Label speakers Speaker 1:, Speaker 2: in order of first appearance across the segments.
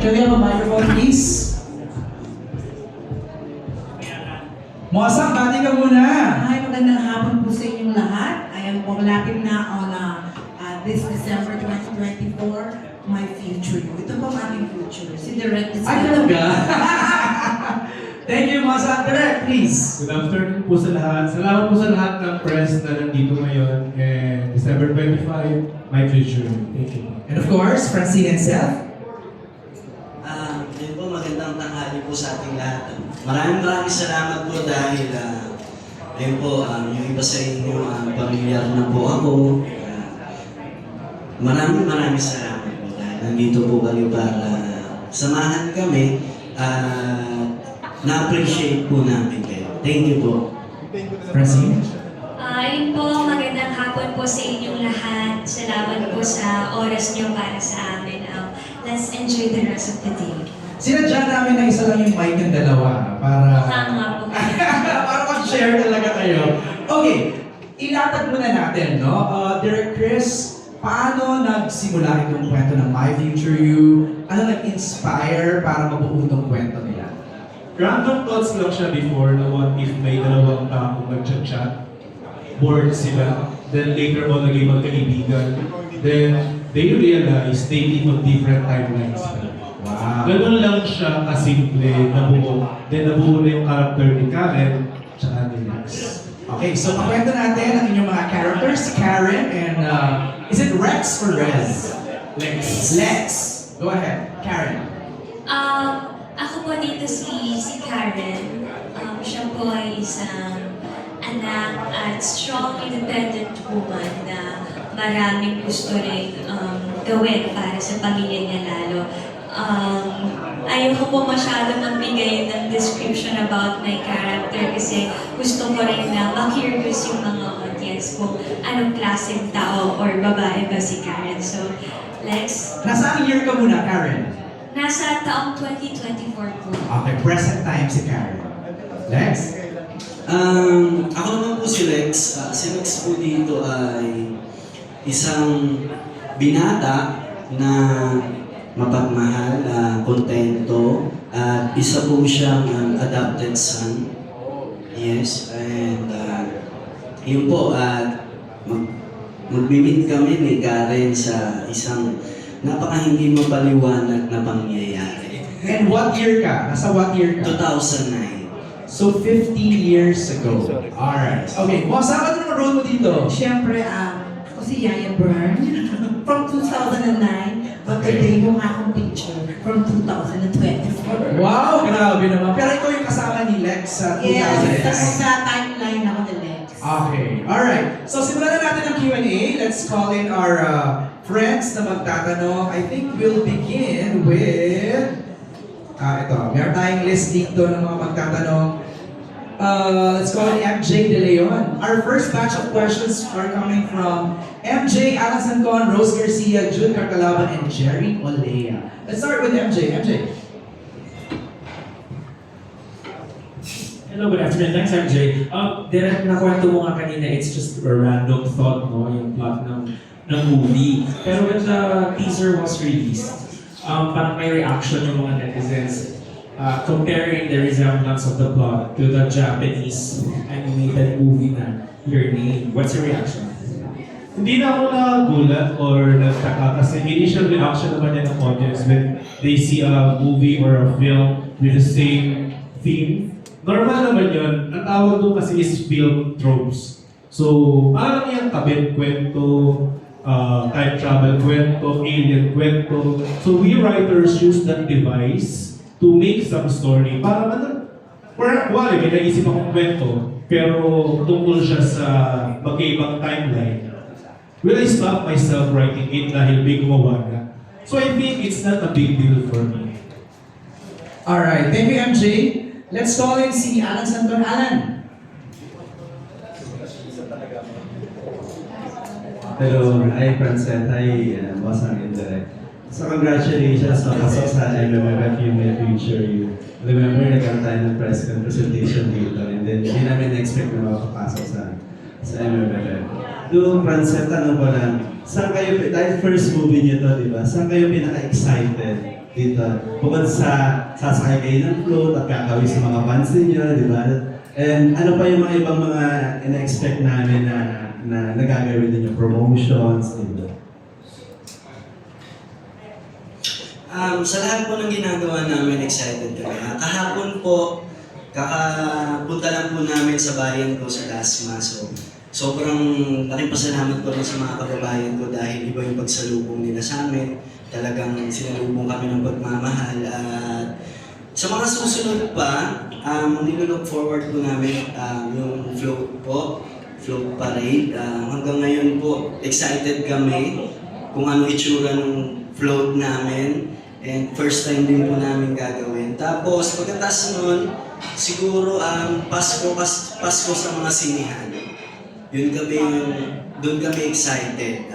Speaker 1: Can we have a microphone, please? Mosang, bati ka muna!
Speaker 2: Hi, magandang hapon po sa inyong lahat. I am malapit na on this December 2024, my future. Ito po ang aking future. Si Direct is
Speaker 1: Ay, talaga? Thank you, Mosang. Direct, please.
Speaker 3: Good afternoon po sa lahat. Salamat po sa lahat ng press na nandito ngayon. And December 25, my future. Thank you.
Speaker 1: And of course, Francine and Seth.
Speaker 4: Yun po, magandang tanghali po sa ating lahat. Maraming salamat po dahil ayun po, yung iba sa inyo, pamilyar na po ako. Maraming salamat po dahil nandito po kayo para samahan kami na-appreciate po namin kayo. Thank you po.
Speaker 1: Francine.
Speaker 5: Ayun po, magandang hapon po sa inyong lahat. Salamat po sa oras niyo para sa amin. Let's enjoy the rest of the day.
Speaker 1: Sinadya namin na isa lang yung mic ng dalawa para...
Speaker 5: Tama po.
Speaker 1: para mag-share talaga kayo. Okay, ilatag muna natin, no? Direk Chris, paano nagsimula itong kwento ng My Future You? Ano nag-inspire para mabuo itong kwento nila?
Speaker 3: Random thoughts lang siya before na what if may dalawang taong nag-chat, bored sila, then later on naging magkaibigan, then they realize they live on different timelines.
Speaker 1: Wow.
Speaker 3: Ganun lang siya kasimple, nabuo. Then nabuo na yung character ni Karen, tsaka ni Lex.
Speaker 1: Okay, so makwento natin ang inyong mga characters, Karen and... is it Rex or Rez?
Speaker 3: Lex.
Speaker 1: Lex. Go ahead, Karen.
Speaker 5: Ako po dito si Karen. Siya po ay isang anak at strong independent woman na maraming gusto rin gawin para sa pamilya niya lalo. Ayoko po masyado magbigay ng description about my character kasi gusto ko rin na ma-curious yung mga audience kung anong klaseng tao or babae ba si Karen. So, Lex?
Speaker 1: Nasaan year ka muna, Karen?
Speaker 5: Nasa taong 2024 po.
Speaker 1: Okay, present time si Karen. Lex?
Speaker 4: Ako naman po si Lex. Si Lex po dito ay isang binata na mapagmahal, kontento, at isa po siyang adopted son. Yes, and yun po, mag-meet kami ni Karen sa isang napaka-hindi mapaliwanag na pangyayari.
Speaker 1: And what year ka? Nasa what year ka?
Speaker 4: 2009.
Speaker 1: So, 15 years ago. Alright. Okay, Mosa, ano naman role mo dito?
Speaker 2: Siyempre, ako si Yaya Byrne from 2009. But today mo nga akong picture from 2024.
Speaker 1: Wow, grabe naman. Pero ikaw yung kasama ni Lex sa 2009.
Speaker 2: Yes, sa timeline ako ni Lex.
Speaker 1: Okay, alright. So, simulan na natin ang Q&A. Let's call in our friends na magtatanong. I think we'll begin with... ito, meron tayong list dito ng mga magtatanong. Let's call it MJ De Leon. Our first batch of questions are coming from MJ, Alex Ancon, Rose Garcia, June Carcalaban, and Jerry Olea. Let's start with MJ. MJ.
Speaker 6: Hello, good afternoon. Thanks, MJ. Direct na kwento mo nga kanina, it's just a random thought, no? Yung plot ng movie. Pero when the teaser was released, parang may reaction yung mga netizens comparing the resemblance of the plot to the Japanese animated movie na Your Name. What's your reaction?
Speaker 3: Hindi na ako nagulat or nagtaka kasi initial reaction naman yan ng audience when they see a movie or a film with the same theme. Normal naman yun. Ang tawag doon kasi is film tropes. So, parang yung kabit kwento, time travel kwento, alien kwento. So, we writers use that device to make some story para wala, may naisip akong kwento, pero tungkol siya sa magkaibang timeline. Will I stop myself writing it dahil may gumawa na? So I think it's not a big deal for me.
Speaker 1: Alright, thank you MJ. Let's call in si Alan Santon. Alan.
Speaker 7: Hello, hi Francet, hi Mosang Indirect. So congratulations sa pasok sa MMFF My Future You. Remember, nagkaroon tayo ng press presentation dito and then hindi namin na-expect na makapasok sa MMFF. Doon, Francet, tanong ko lang, saan kayo, dahil first movie niyo to, di ba? Saan kayo pinaka-excited dito. Bukod sa sasakay kayo ng float at kakawin sa mga fans ninyo, di ba? And ano pa yung mga ibang mga ina-expect namin na nagagawin ninyo, promotions, di ba?
Speaker 4: Sa lahat po ng ginagawa namin, excited kami. Kahapon po, kakapunta lang po namin sa bayan ko sa Dasma. So, sobrang laking pasalamat ko rin sa mga kababayan ko dahil iba yung pagsalubong nila sa amin. Talagang sinalubong kami ng pagmamahal. At sa mga susunod pa, nilook forward po namin yung float po, float parade. Hanggang ngayon po, excited kami kung ano itsura ng float namin. And first time din po namin gagawin. Tapos pagkatapos nun, siguro Pasko sa mga sinihan. Doon kami excited.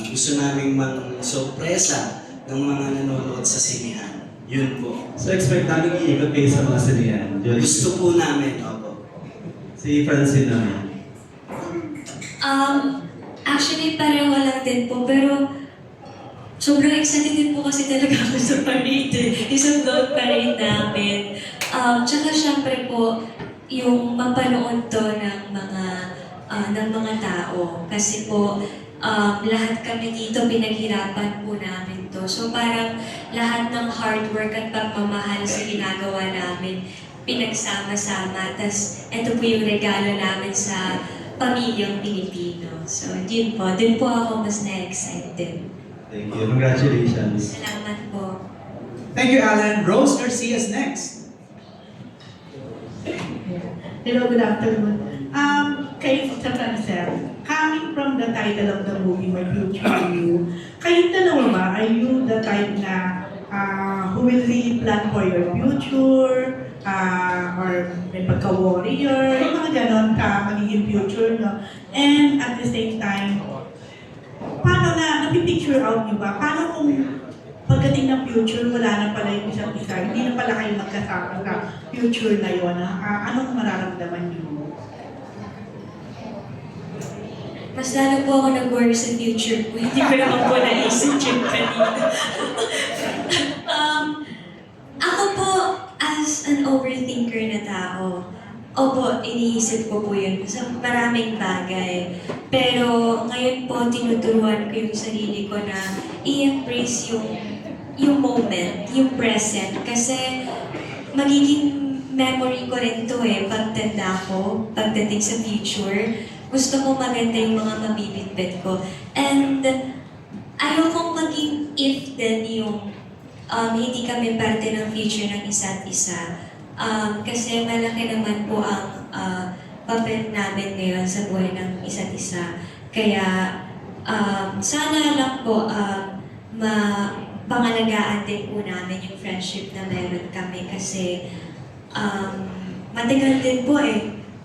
Speaker 4: Gusto namin mang-sorpresa ng mga nanonood sa sinihan. Yun po.
Speaker 7: So expect namin iikot kayo sa mga sinihan.
Speaker 4: Gusto po namin, opo.
Speaker 7: Si Francine naman.
Speaker 5: Actually, pareho lang din po, pero sobrang excited din po kasi talaga ako sa parade, isang float parade namin. Tsaka syempre po, yung mapanood to ng mga tao. Kasi po, lahat kami dito, pinaghirapan po namin to. So parang lahat ng hard work at pagmamahal sa ginagawa namin, pinagsama-sama. Tapos ito po yung regalo namin sa pamilyang Pilipino. So yun po, dun po ako mas na-excited.
Speaker 7: Thank you. Congratulations.
Speaker 5: Salamat po.
Speaker 1: Thank you, Alan. Rose Garcia's next.
Speaker 8: Hello, good afternoon. Kay sa Francel, coming from the title of the movie, My Future You, kayong dalawa ba, are you the type na who will really plan for your future, or may pagka-warrior, yung mga ganon ka, magiging future, no? And at the same time, paano napipicture out nyo ba? Paano kung pagdating ng future, wala na pala yung isa't isa, hindi na pala kayo magkasama sa future na yun, anong mararamdaman nyo?
Speaker 5: Mas lalo po ako nag-worry sa future ko. Hindi ko naman po naisip yung kanina. Ako po, as an overthinker na tao, opo, iniisip ko po yun sa maraming bagay. Pero ngayon po, tinuturuan ko yung sarili ko na i-embrace yung moment, yung present. Kasi magiging memory ko rin to pagtanda ko, pagdating sa future. Gusto ko maganda yung mga mabibitbit ko. And ayokong maging if din yung hindi kami parte ng future ng isa't isa. Kasi malaki naman po ang papel namin ngayon sa buhay ng isa't isa. Kaya sana lang po pangalagaan din po namin yung friendship na meron kami kasi matagal din po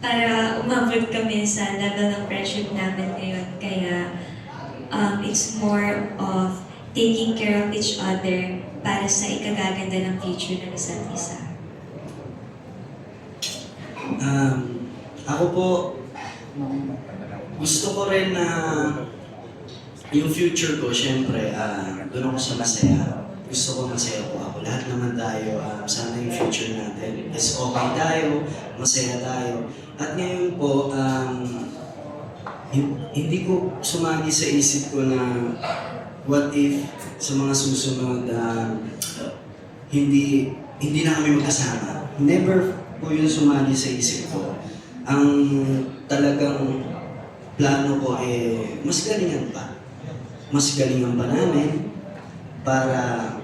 Speaker 5: para umabot kami sa level ng friendship namin ngayon. Kaya it's more of taking care of each other para sa ikagaganda ng future ng isa't isa.
Speaker 4: Ako po, gusto ko rin na yung future ko, syempre, doon ako sa masaya. Gusto ko masaya po ako. Lahat naman tayo, sana yung future natin is okay tayo, masaya tayo. At ngayon po, hindi ko sumagi sa isip ko na what if sa mga susunod, hindi na kami magkasama. Never po yun sumagi sa isip ko. Ang talagang plano ko mas galingan pa. Mas galingan pa namin para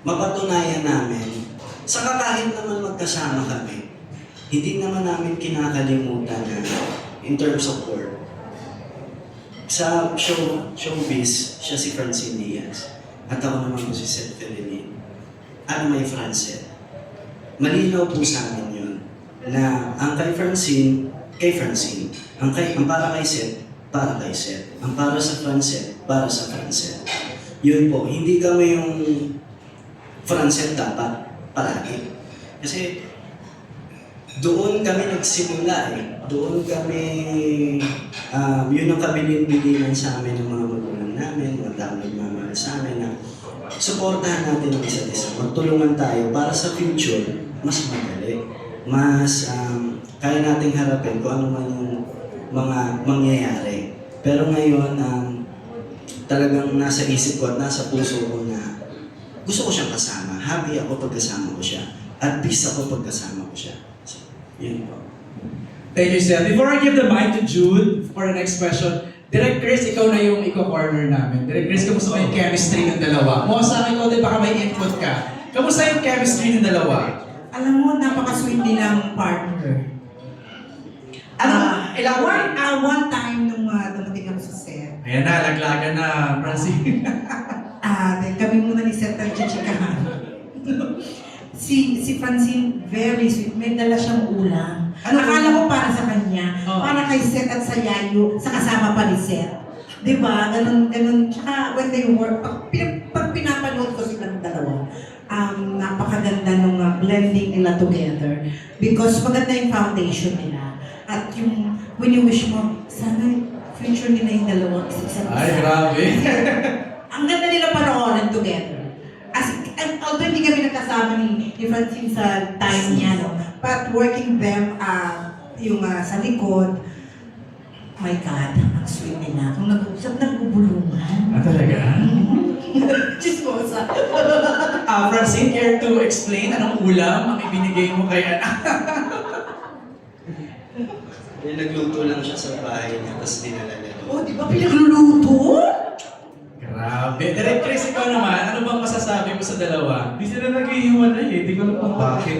Speaker 4: mapatunayan namin. Saka kahit naman magkasama kami, hindi naman namin kinakalimutan na in terms of work. Sa showbiz, siya si Francine Diaz. At ako naman po si Seth Fellini. At may Francel. Malinaw po sa amin yun na ang kay Francine, Ang para kay Seth, para kay Seth. Ang para sa Francel, para sa Francel. Yun po, hindi kami yung Francel dapat palagi. Kasi doon kami nagsimula Doon kami, yun ang kabilin-bilinan sa amin ng mga magulang namin, mga tao nagmamahal sa amin na supportahan natin ang isa't isa. Magtulungan tayo para sa future, mas madali. Mas kaya nating harapin kung ano man yung mga mangyayari. Pero ngayon, talagang nasa isip ko at nasa puso ko na gusto ko siyang kasama. Happy ako pag kasama ko siya. At peace ako pag kasama ko siya. So, yun po.
Speaker 1: Thank you, Seth. Before I give the mic to Jude for the next question, Direk Chris, ikaw na yung corner namin. Direk Chris, kamusta ba yung chemistry ng dalawa? Mo sa akin, ikaw din baka may input ka. Kamusta yung chemistry ng dalawa?
Speaker 2: Alam mo, napaka-sweet nilang partner. One time nung dumating ako sa set,
Speaker 1: Ayan na, laglagan na, Francine.
Speaker 2: kami muna ni Seth ang chichikahan. si Francine, very sweet. May dala siyang ulam. Akala ko para sa kanya, para kay Seth at sa Yayo, sa kasama pa ni Seth. Diba? Ganun. Tsaka when they work, pag pinapanood ko silang dalawa, napakaganda nung blending nila together. Because maganda yung foundation nila. At yung wini-wish mo, sana future nila yung dalawa isa-isa.
Speaker 1: Ay, grabe.
Speaker 2: Ang ganda nila panoorin together. Although hindi kami nagkasama ni Francine sa time niya, no? But working them, yung sa likod, my God, ang sweet nila. Kung nag-uusap, nagbubulungan.
Speaker 1: Talaga?
Speaker 2: Chismosa.
Speaker 1: Francine, care to explain anong ulam ang ibinigay mo kay anak?
Speaker 4: Nagluto lang siya sa bahay niya, tapos dinala niya doon.
Speaker 2: Oh, di ba pinagluluto?
Speaker 1: Grabe. Direk Chris, ikaw naman, ano bang masasabi mo sa dalawa?
Speaker 3: Hindi sila nag-iiwanay eh. Hindi ko alam kung bakit.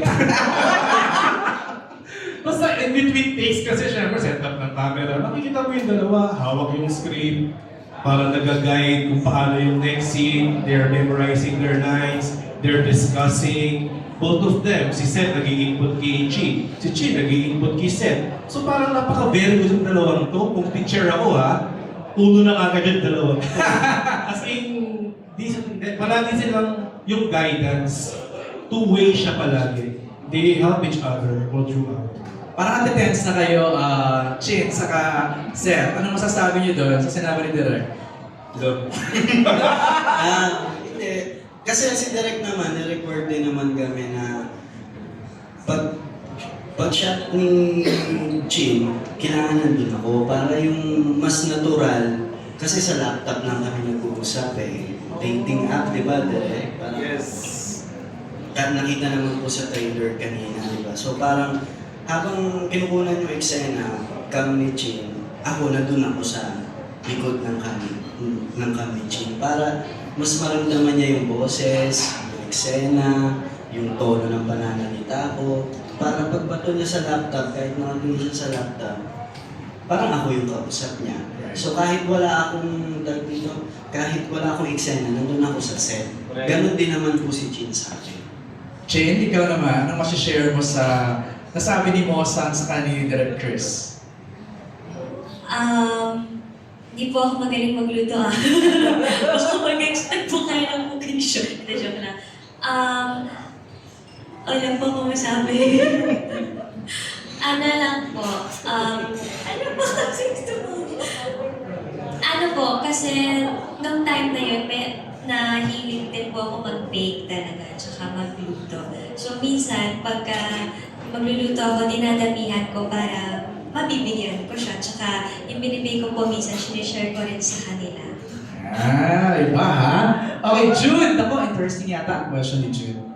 Speaker 3: Basta in between takes kasi syempre set up ng camera. Makikita mo yung dalawa, hawak yung script. Parang nag-guide kung paano yung next scene. They're memorizing their lines. They're discussing. Both of them, si Seth nag-i-input kay Chi. Si Chi nag-i-input kay Seth. So parang napaka-very good yung dalawang to. Kung teacher ako uno na agad yung dalawang to. As in, palagi silang yung guidance. Two-way siya palagi. They help each other all throughout.
Speaker 1: Parang ate-tense na kayo, Chin, saka Seth. Ano masasabi niyo doon sa sinabi ni Direk?
Speaker 3: Love.
Speaker 4: Hindi. Kasi si Derek naman, ni-record din naman kami na pag-shot ni Chin, kailangan nandun ako para yung mas natural. Kasi sa laptop lang kami nag-uusap eh. Dating app, di ba, Derek? Parang,
Speaker 3: Yes.
Speaker 4: Nakita naman po sa trailer kanina, di ba? So parang habang kinukunan yung eksena, kami ni Chin, ako nandun ako sa likod ng kami ni Chin para mas maramdaman niya yung boses, yung eksena, yung tono ng pananalita ko. Para pagbato niya sa laptop, kahit nakatingin siya sa laptop, parang ako yung kausap niya. So kahit wala akong kahit wala akong eksena, nandun ako sa set. Ganon din naman po si Chin sa akin.
Speaker 1: Chin, ikaw naman, anong masishare mo sa nasabi ni Mosang sa kanina ni Direk Chris?
Speaker 5: Di po ako magaling magluto Baka mag-expect po kayo ng cooking show. Hindi, joke lang. Wala po akong masabi. Ano lang po, ano po kasi gusto mo? Ano po, kasi nung time na yun, nahilig din po ako mag-bake talaga, tsaka magluto. So minsan, pagka magluluto ako, dinadamihan ko para mabibigyan ko siya. Tsaka yung binibigay ko po minsan, sinishare ko rin sa kanila.
Speaker 1: Iba ha? Okay, Jude! Ako, interesting yata ang question ni Jude.